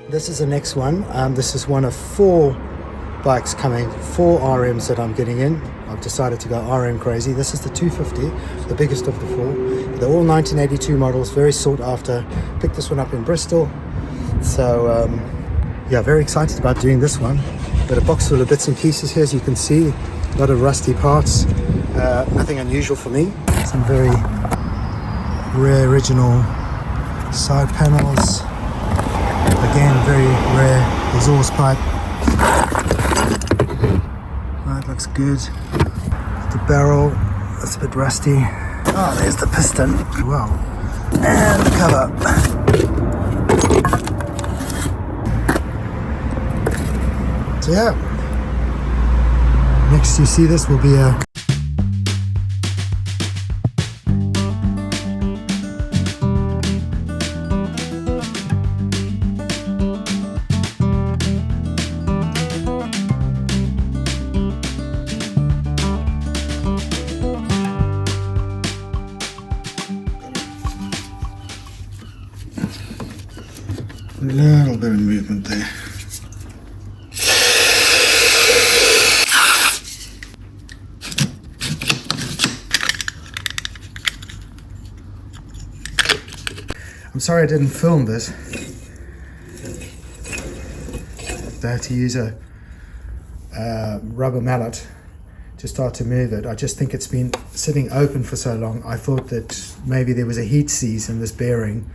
This is the next one. This is one of 4 bikes coming, 4 RMs that I'm getting in. I've decided to go RM crazy. This is the 250, the biggest of the 4. They're all 1982 models, very sought after. Picked this one up in Bristol. So yeah, very excited about doing this one. Got a box full of bits and pieces here, as you can see. A lot of rusty parts. Nothing unusual for me. Some very rare original side panels. Again, very rare exhaust pipe. That looks good. The barrel, that's a bit rusty. Oh, there's the piston. Wow. And the cover. So yeah. Next you see this will be a little bit of movement there. I'm sorry I didn't film this. I had to use a rubber mallet to start to move it. I just think it's been sitting open for so long. I thought that maybe there was a heat seize in this bearing,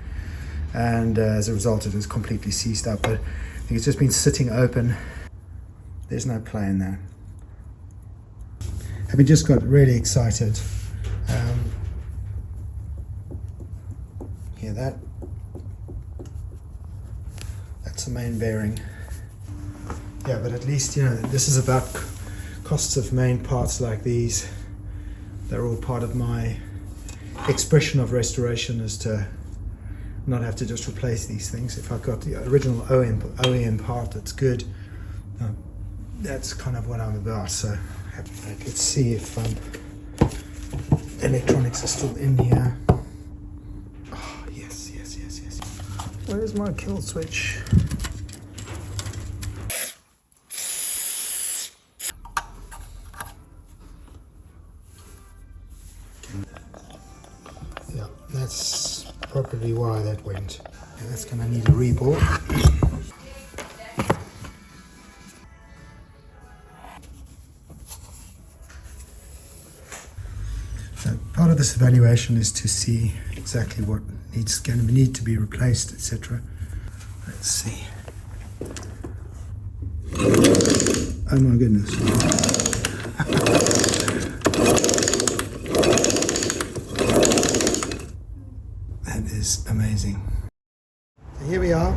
and as a result it was completely seized up, but I think it's just been sitting open. There's no play in that. Having just got really excited. Hear that? That's the main bearing. Yeah, but at least, you know, this is about costs of main parts like these. They're all part of my expression of restoration, is to not have to just replace these things. If I've got the original OEM part that's good, that's kind of what I'm about. So let's see if electronics are still in here. Oh, yes. Where's my kill switch? Yeah, that's probably why that went. Yeah, that's gonna need a reboard. So part of this evaluation is to see exactly what going to need to be replaced, etc. Let's see. Oh my goodness. That is amazing. So here we are.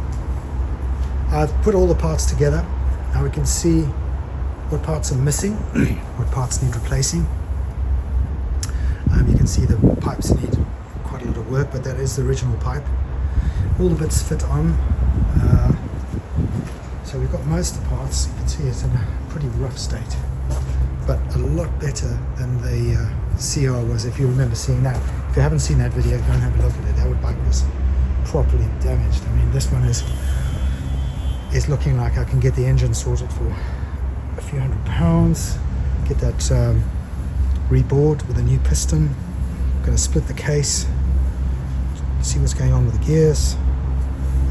I've put all the parts together. Now we can see what parts are missing, what parts need replacing. You can see the pipes need quite a lot of work, but that is the original pipe. All the bits fit on. So we've got most of the parts. You can see it's in a pretty rough state, but a lot better than the CR was, if you remember seeing that. If you haven't seen that video, go and have a look at it. That bike was properly damaged. I mean, this one is looking like I can get the engine sorted for a few £100, get that reboard with a new piston. I'm going to split the case, see what's going on with the gears.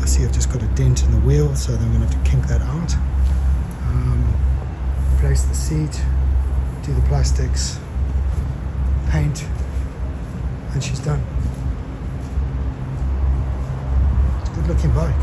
I see I've just got a dent in the wheel, so then I'm going to have to kink that out. Replace the seat, do the plastics, paint, and she's done. It's a good looking bike.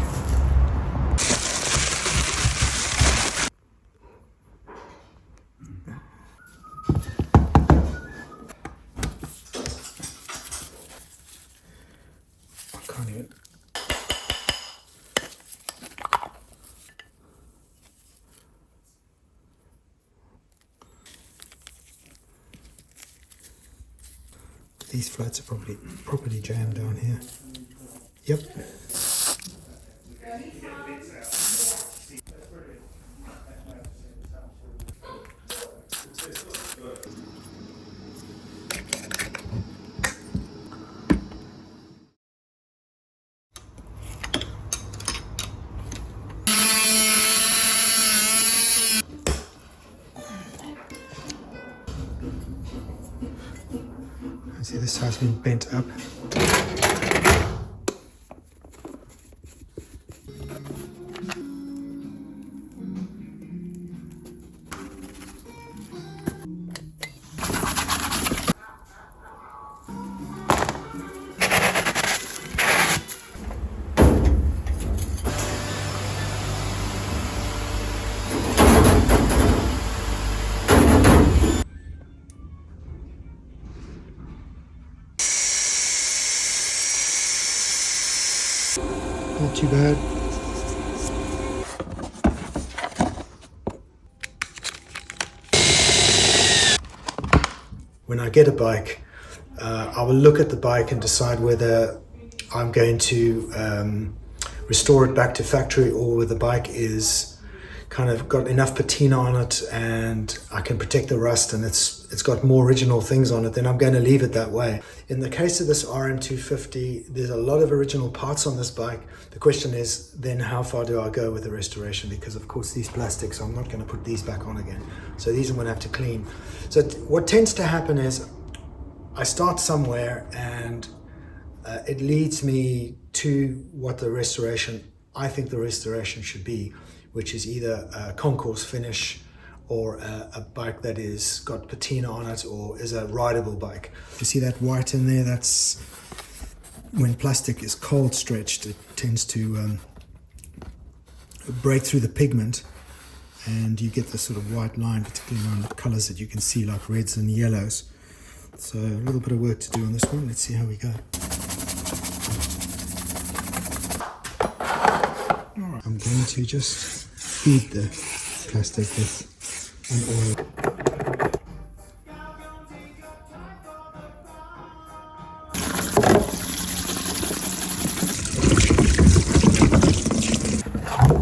These floats are probably properly jammed down here. Yep. this side's been bent up. Not too bad. When I get a bike, I will look at the bike and decide whether I'm going to restore it back to factory, or whether the bike is kind of got enough patina on it and I can protect the rust and it's got more original things on it, then I'm going to leave it that way. In the case of this RM250, there's a lot of original parts on this bike. The question is then how far do I go with the restoration? Because of course these plastics, I'm not going to put these back on again. So these I'm going to have to clean. So what tends to happen is I start somewhere and it leads me to what the restoration, I think the restoration should be, which is either a concourse finish or a bike that is got patina on it or is a rideable bike. You see that white in there? That's when plastic is cold stretched, it tends to break through the pigment and you get this sort of white line, particularly on the colors that you can see like reds and yellows. So a little bit of work to do on this one. Let's see how we go. I'm going to just feed the plastic with an oil.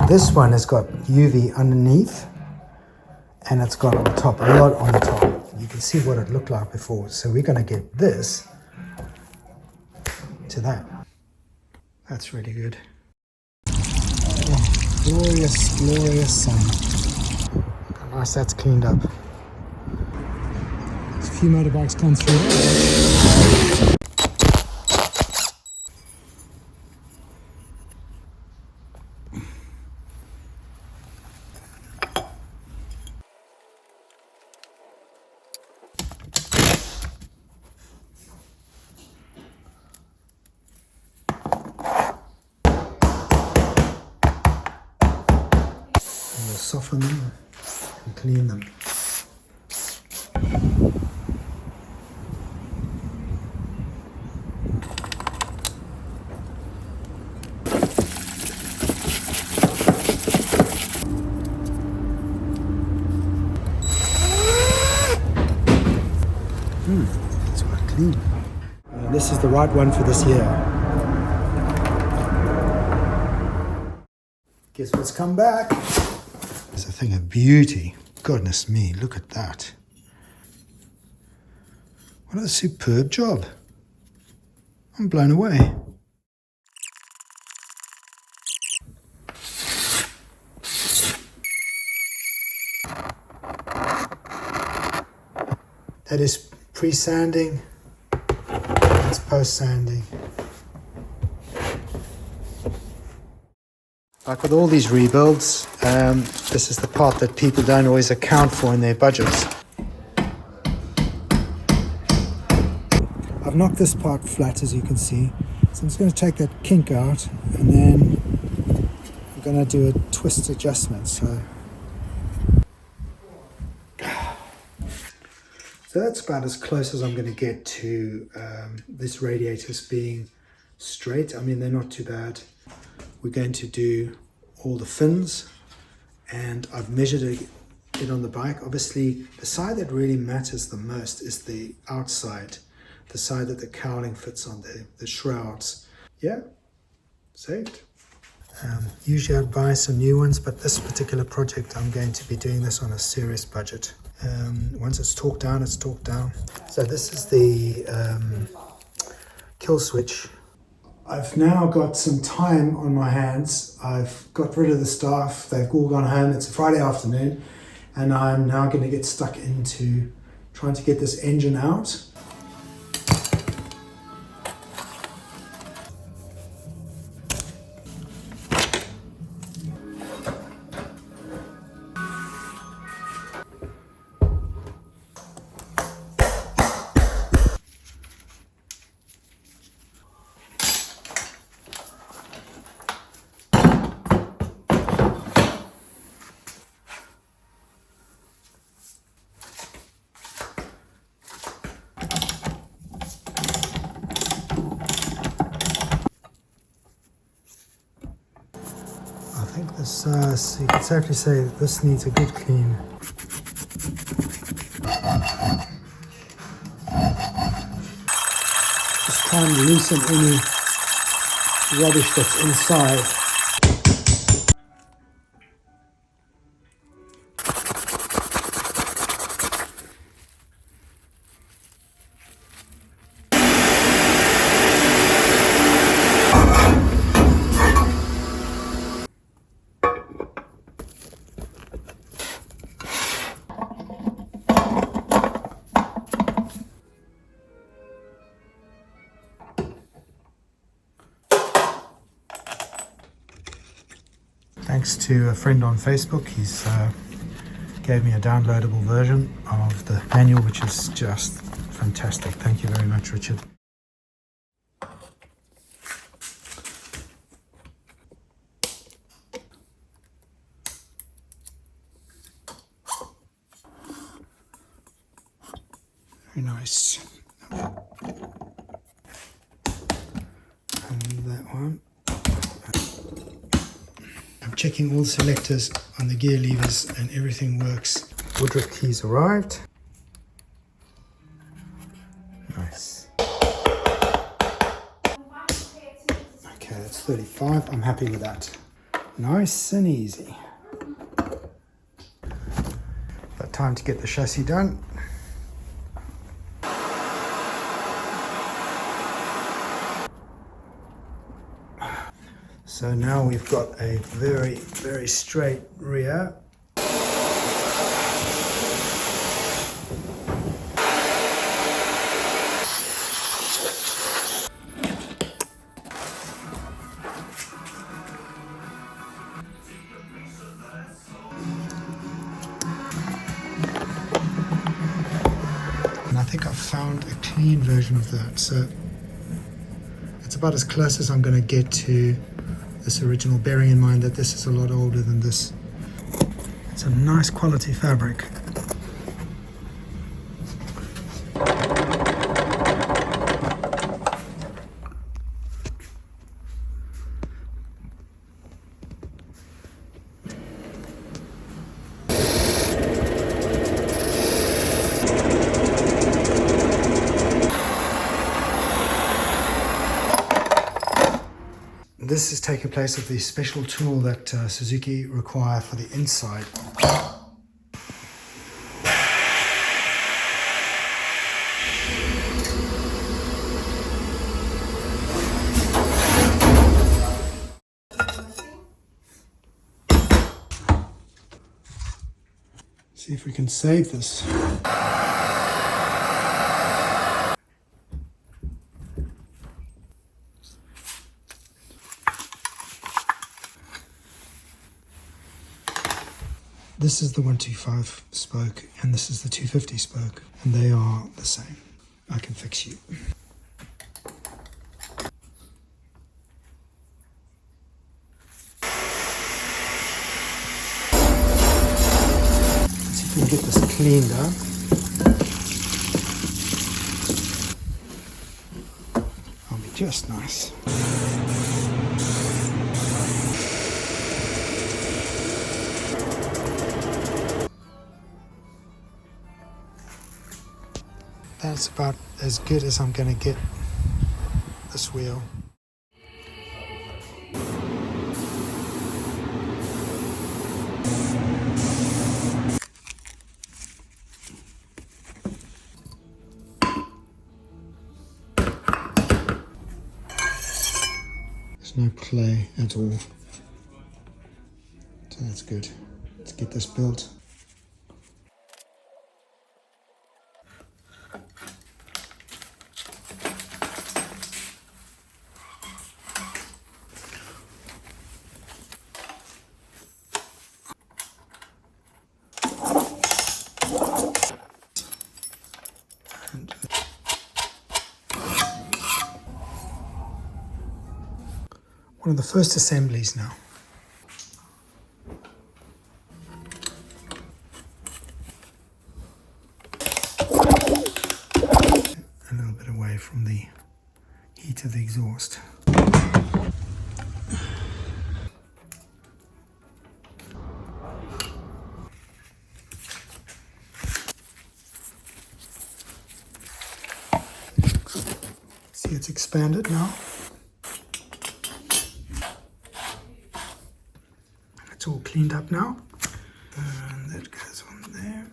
This one has got UV underneath and it's got on the top, a lot on the top. You can see what it looked like before. So we're going to get this to that. That's really good. Glorious, glorious sun. How nice that's cleaned up. There's a few motorbikes gone through. We'll soften them and clean them. It's quite clean. This is the right one for this year. Guess what's come back? It's a thing of beauty. Goodness me, look at that. What a superb job. I'm blown away. That is pre-sanding, that's post-sanding. Like with all these rebuilds, this is the part that people don't always account for in their budgets. I've knocked this part flat, as you can see. So I'm just going to take that kink out and then I'm going to do a twist adjustment. So that's about as close as I'm going to get to this radiators being straight. I mean, they're not too bad. We're going to do all the fins and I've measured it on the bike. Obviously, the side that really matters the most is the outside, the side that the cowling fits on there, the shrouds. Yeah, saved. Usually I'd buy some new ones, but this particular project, I'm going to be doing this on a serious budget. Once it's torqued down, it's torqued down. So this is the kill switch. I've now got some time on my hands. I've got rid of the staff. They've all gone home. It's a Friday afternoon, and I'm now going to get stuck into trying to get this engine out. So you can safely say that this needs a good clean. Just try and loosen any rubbish that's inside. Thanks to a friend on Facebook, he's gave me a downloadable version of the manual, which is just fantastic. Thank you very much, Richard. Very nice. And that one. I'm checking all the selectors on the gear levers and everything works. Woodruff keys arrived. Nice. Okay, that's 35. I'm happy with that. Nice and easy. But time to get the chassis done. So now we've got a very, very straight rear. And I think I've found a clean version of that. So it's about as close as I'm going to get to this original, bearing in mind that this is a lot older than this. It's a nice quality fabric. This is taking place of the special tool that Suzuki require for the inside. See if we can save this. This is the 125 spoke and this is the 250 spoke, and they are the same. I can fix you. Let's see if we can get this cleaned up. That'll be just nice. That's about as good as I'm going to get this wheel. There's no play at all. So that's good. Let's get this built. One of the first assemblies now. A little bit away from the heat of the exhaust. it's expanded now. It's all cleaned up now. And that goes on there.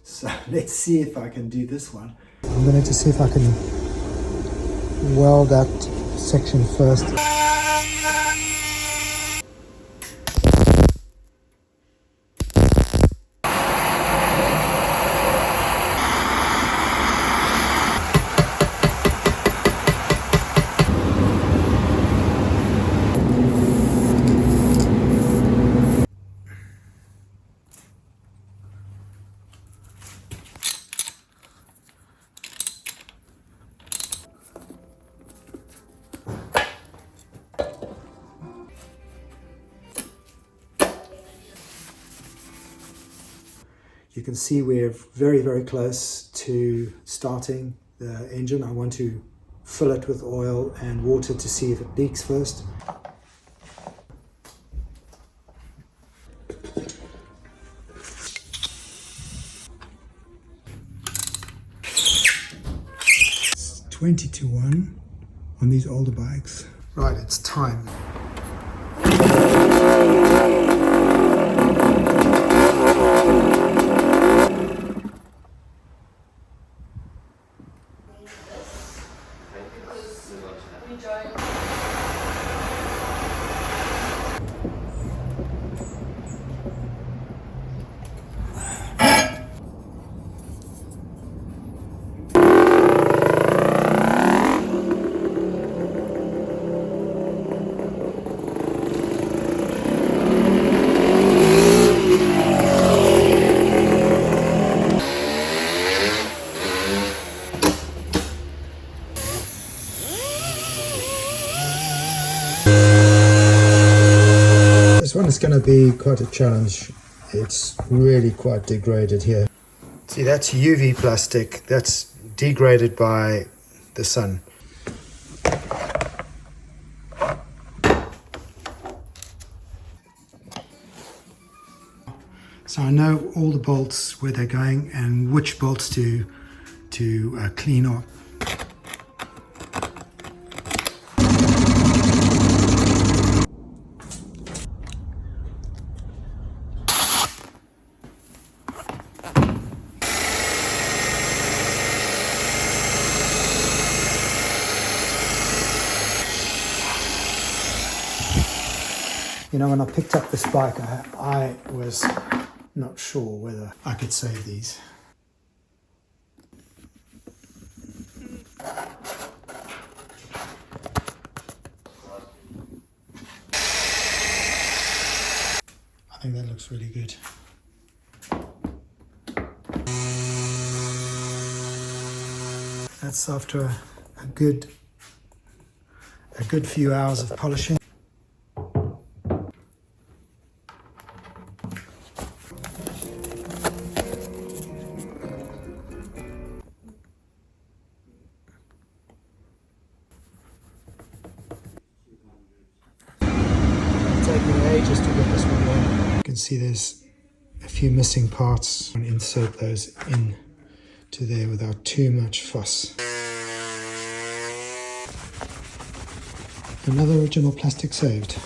So let's see if I can do this one. I'm going to see if I can weld that section first. You can see we're very, very close to starting the engine. I want to fill it with oil and water to see if it leaks first. It's 20-1 on these older bikes. Right, it's time. This one is going to be quite a challenge. It's really quite degraded here. See, that's UV plastic. That's degraded by the sun. So I know all the bolts, where they're going and which bolts to clean off. You know, when I picked up this bike, I was not sure whether I could save these. I think that looks really good. That's after a good few hours of polishing. Ages to get this one on. You can see there's a few missing parts. I'm going to insert those in to there without too much fuss. Another original plastic saved.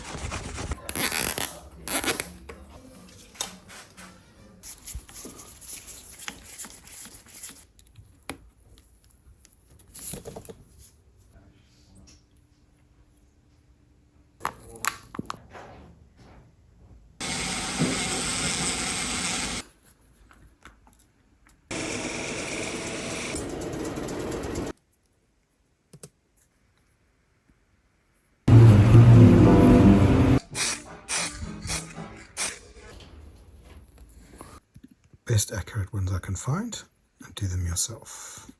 best accurate ones I can find and do them yourself.